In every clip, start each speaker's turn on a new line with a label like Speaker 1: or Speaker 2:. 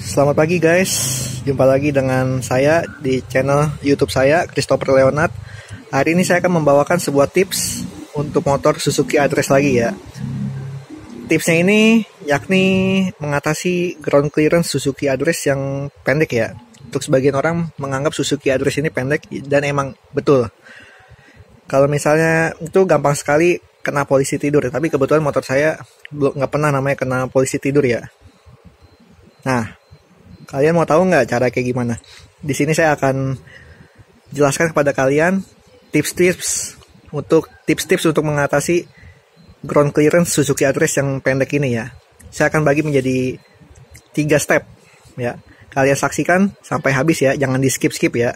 Speaker 1: Selamat pagi guys, jumpa lagi dengan saya di channel YouTube saya, Christopher Leonard. Hari ini saya akan membawakan sebuah tips untuk motor Suzuki Address lagi ya. Tipsnya ini yakni mengatasi ground clearance Suzuki Address yang pendek ya. Untuk sebagian orang menganggap Suzuki Address ini pendek dan emang betul. Kalau misalnya itu gampang sekali kena polisi tidur, tapi kebetulan motor saya belum nggak pernah namanya kena polisi tidur ya. Nah, kalian mau tahu nggak cara kayak gimana? Di sini saya akan jelaskan kepada kalian tips-tips untuk mengatasi ground clearance Suzuki Address yang pendek ini ya. Saya akan bagi menjadi 3 step ya. Kalian saksikan sampai habis ya, jangan di skip-skip ya.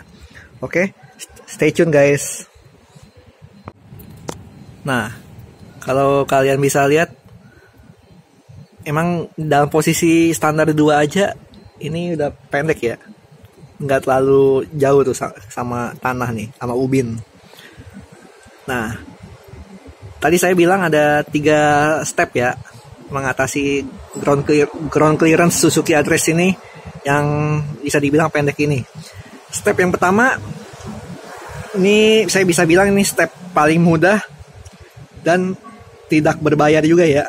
Speaker 1: Oke, stay tune guys. Nah, kalau kalian bisa lihat, emang dalam posisi standar 2 aja ini udah pendek ya, nggak terlalu jauh tuh sama tanah nih, sama ubin. Nah, tadi saya bilang ada 3 step ya mengatasi ground clearance Suzuki Address ini yang bisa dibilang pendek ini. Step yang pertama, ini saya bisa bilang ini step paling mudah dan tidak berbayar juga ya.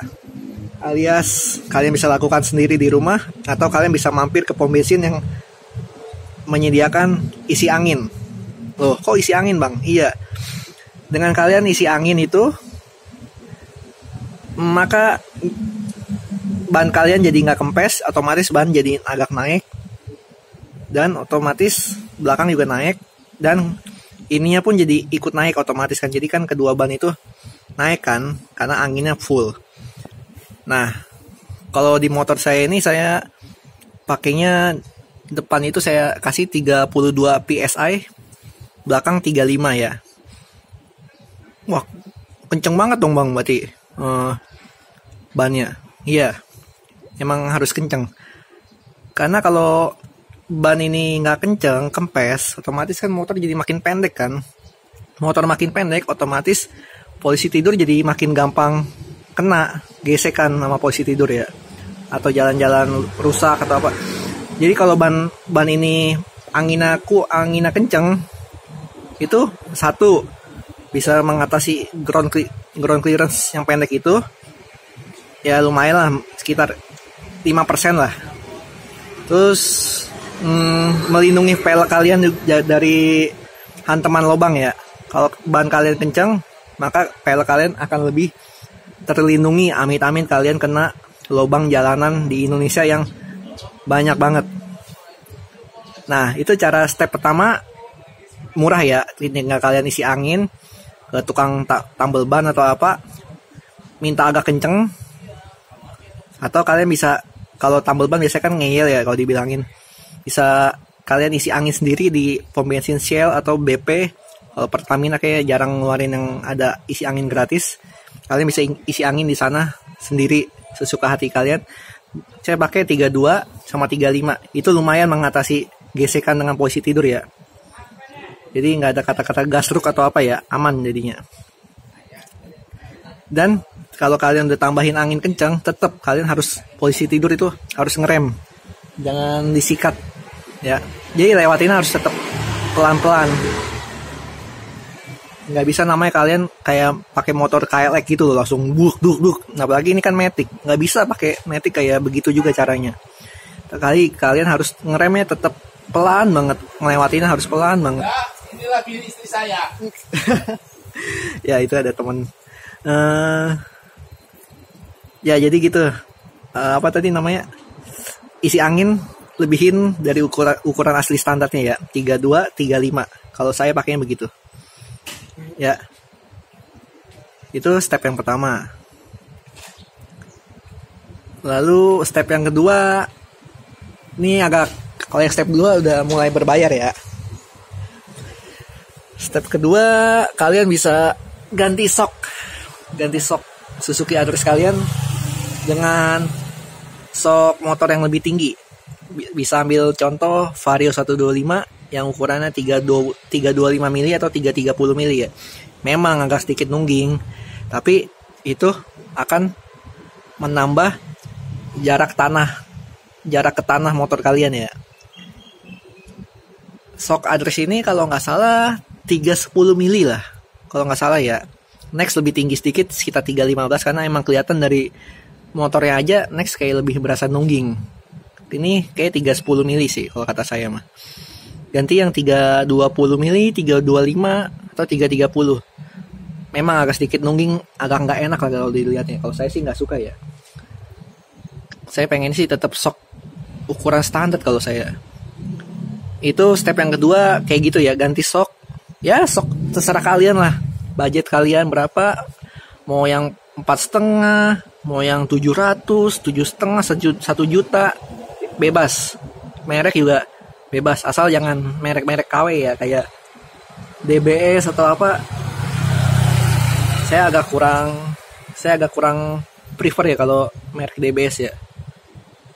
Speaker 1: Alias kalian bisa lakukan sendiri di rumah atau kalian bisa mampir ke pom bensin yang menyediakan isi angin. Loh, kok isi angin bang? Iya, dengan kalian isi angin itu, maka ban kalian jadi nggak kempes, otomatis ban jadi agak naik, dan otomatis belakang juga naik, dan ininya pun jadi ikut naik otomatis kan. Jadi kan kedua ban itu naik kan, karena anginnya full. Nah, kalau di motor saya ini saya pakainya depan itu saya kasih 32 PSI, belakang 35 ya. Wah, kenceng banget dong bang berarti bannya. Iya, emang harus kenceng. Karena kalau ban ini nggak kenceng, kempes, otomatis kan motor jadi makin pendek kan. Motor makin pendek, otomatis polisi tidur jadi makin gampang kena gesekan sama polisi tidur ya, atau jalan-jalan rusak atau apa. Jadi kalau ban ini angina kenceng, itu satu bisa mengatasi ground clearance yang pendek itu ya, lumayan lah, sekitar 5% lah. Terus melindungi pelek kalian dari hantaman lubang ya. Kalau ban kalian kenceng, maka pelek kalian akan lebih terlindungi, amit-amit kalian kena lubang jalanan di Indonesia yang banyak banget. Nah, itu cara step pertama, murah ya. Tinggal kalian isi angin ke tukang tambal ban atau apa, minta agak kenceng, atau kalian bisa, kalau tambal ban biasanya kan ngeyel ya kalau dibilangin, bisa kalian isi angin sendiri di pom bensin Shell atau BP. Kalau Pertamina kayak jarang ngeluarin yang ada isi angin gratis. Kalian bisa isi angin di sana sendiri sesuka hati kalian. Saya pakai 32 sama 35. Itu lumayan mengatasi gesekan dengan posisi tidur ya. Jadi nggak ada kata-kata gasruk atau apa ya, aman jadinya. Dan kalau kalian udah tambahin angin kencang, tetap kalian harus posisi tidur itu harus ngerem. Jangan disikat ya. Jadi lewatin harus tetap pelan-pelan. Nggak bisa namanya kalian kayak pakai motor KLX gitu loh, langsung duk. Nah, apalagi ini kan Matic, nggak bisa pakai Matic kayak begitu juga caranya. Kalian harus ngeremnya tetap pelan banget, ngelewatinnya harus pelan banget.
Speaker 2: Ya, inilah bini istri saya.
Speaker 1: Ya, itu ada teman. Ya jadi gitu. Apa tadi namanya? Isi angin lebihin dari ukuran asli standarnya ya, 32, 35. Kalau saya pakainya begitu. Ya, itu step yang pertama. Lalu step yang kedua, ini kalau yang step 2 udah mulai berbayar ya. Step kedua, kalian bisa ganti sok Suzuki Address kalian dengan sok motor yang lebih tinggi. Bisa ambil contoh Vario 125 yang ukurannya 325 mili atau 330 mili ya. Memang agak sedikit nungging, tapi itu akan menambah jarak tanah jarak ke tanah motor kalian ya. Shock address ini kalau nggak salah 310 mili lah, kalau nggak salah ya. Next lebih tinggi sedikit, sekitar 315, karena emang kelihatan dari motornya aja Next kayak lebih berasa nungging. Ini kayak 310 mili sih kalau kata saya mah. Ganti yang 320 mili, 325 atau 330. Memang agak sedikit nungging, agak nggak enak lah kalau dilihatnya. Kalau saya sih nggak suka ya. Saya pengen sih tetap shock ukuran standar kalau saya. Itu step yang kedua kayak gitu ya, ganti shock. Ya shock terserah kalian lah. Budget kalian berapa? Mau yang 4,5, mau yang 700, 7,5, 1 juta, bebas. Merek juga bebas, asal jangan merek-merek KW ya, kayak DBS atau apa. Saya agak kurang prefer ya kalau merek DBS ya.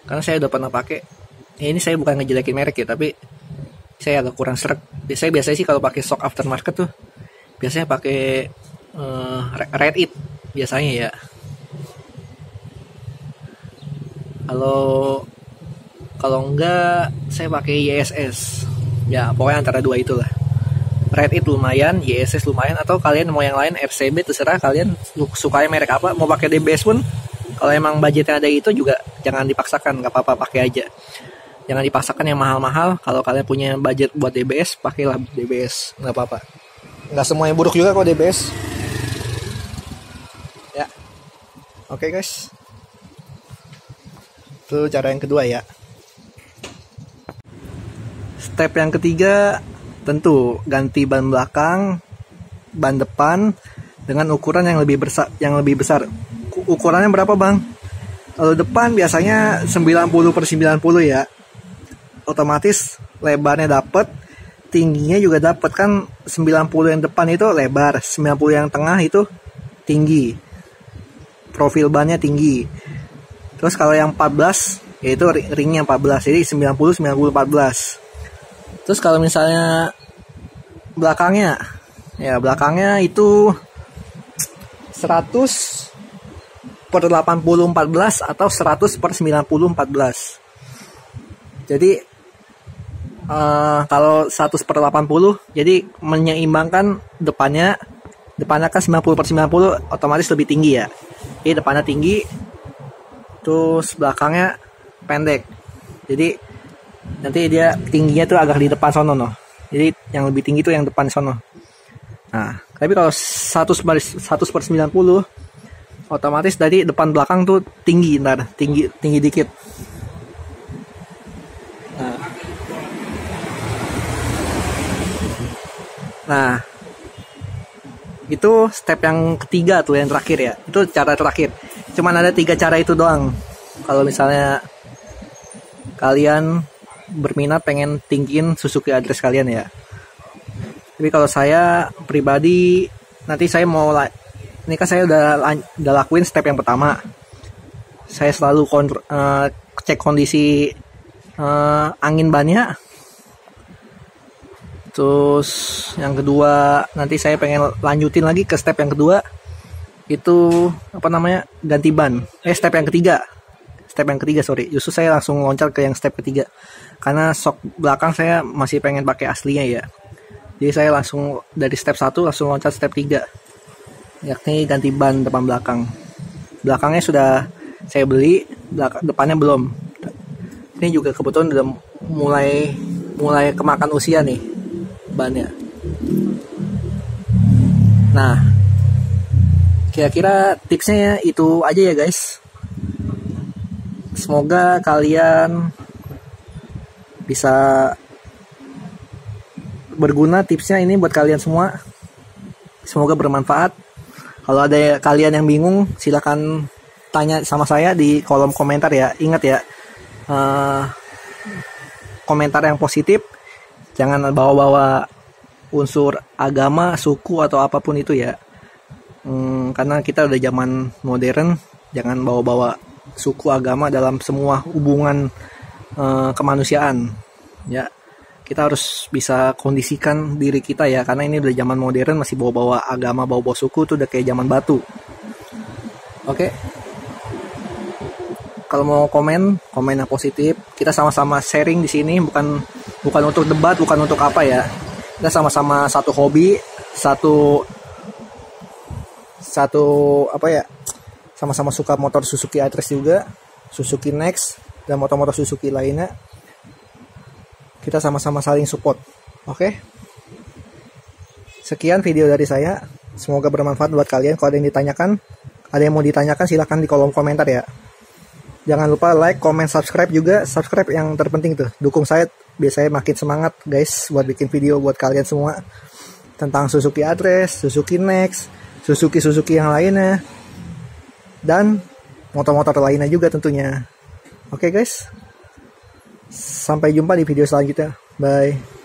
Speaker 1: Karena saya udah pernah pakai. Ya, ini saya bukan ngejelekin merek ya, tapi saya agak kurang sreg. Biasanya sih kalau pakai shock aftermarket tuh biasanya pakai Red It biasanya ya. Kalau enggak saya pakai YSS. Ya, pokoknya antara dua itulah. Red It lumayan, YSS lumayan, atau kalian mau yang lain FCB, terserah kalian sukanya merek apa. Mau pakai DBS pun kalau emang budgetnya ada itu juga jangan dipaksakan, nggak apa-apa, pakai aja. Jangan dipaksakan yang mahal-mahal. Kalau kalian punya budget buat DBS, pakailah DBS, nggak apa-apa. Nggak semuanya buruk juga kok DBS. Ya, oke guys. Itu cara yang kedua ya. Step yang ketiga, tentu ganti ban belakang, ban depan dengan ukuran yang lebih besar. Ukurannya berapa bang? Kalau depan biasanya 90/90 ya. Otomatis lebarnya dapat, tingginya juga dapat kan. 90 yang depan itu lebar, 90 yang tengah itu tinggi. Profil bannya tinggi. Terus kalau yang 14 yaitu ringnya 14. Jadi 90 90 14. Terus kalau misalnya belakangnya itu 100/80 atau 100/90 14. Jadi kalau 100/80 jadi menyeimbangkan depannya kan 90/90 otomatis lebih tinggi ya. Jadi depannya tinggi, terus belakangnya pendek. Jadi nanti dia tingginya tuh agak di depan sono no. Jadi yang lebih tinggi tuh yang depan sono. Nah, tapi kalau 100/90 otomatis dari depan belakang tuh tinggi dikit. Nah, itu step yang ketiga tuh, yang terakhir ya. Itu cara terakhir. Cuman ada 3 cara itu doang. Kalau misalnya kalian berminat pengen tinggiin Suzuki address kalian ya. Tapi kalau saya pribadi, nanti saya mau ini kan saya udah lakuin step yang pertama. Saya selalu cek kondisi angin bannya. Terus yang kedua, nanti saya pengen lanjutin lagi ke step yang kedua. Itu ganti ban. Step yang ketiga, sorry. Justru saya langsung loncat ke yang step ketiga. Karena shock belakang saya masih pengen pakai aslinya ya. Jadi saya langsung dari step 1 langsung loncat step 3. Yakni ganti ban depan belakang. Belakangnya sudah saya beli, depannya belum. Ini juga kebetulan udah mulai kemakan usia nih bannya. Nah, kira-kira tipsnya itu aja ya guys. Semoga kalian bisa berguna tipsnya ini buat kalian semua. Semoga bermanfaat. Kalau ada kalian yang bingung, silakan tanya sama saya di kolom komentar ya. Ingat ya, komentar yang positif. Jangan bawa-bawa unsur agama, suku atau apapun itu ya. Karena kita udah zaman modern, jangan bawa-bawa suku, agama dalam semua hubungan kemanusiaan. Ya, kita harus bisa kondisikan diri kita ya, karena ini udah zaman modern, masih bawa-bawa agama, bawa-bawa suku tuh udah kayak zaman batu. Oke. Kalau mau komen yang positif. Kita sama-sama sharing di sini, bukan untuk debat, bukan untuk apa ya. Kita sama-sama satu hobi, satu apa ya? Sama-sama suka motor Suzuki Address juga, Suzuki Next dan motor-motor Suzuki lainnya. Kita sama-sama saling support. Oke? Sekian video dari saya. Semoga bermanfaat buat kalian. Kalau ada yang mau ditanyakan silahkan di kolom komentar ya. Jangan lupa like, comment, subscribe juga. Subscribe yang terpenting tuh. Dukung saya biar saya makin semangat guys buat bikin video buat kalian semua tentang Suzuki Address, Suzuki Next, Suzuki yang lainnya, dan motor-motor lainnya juga tentunya. Oke guys. Sampai jumpa di video selanjutnya. Bye.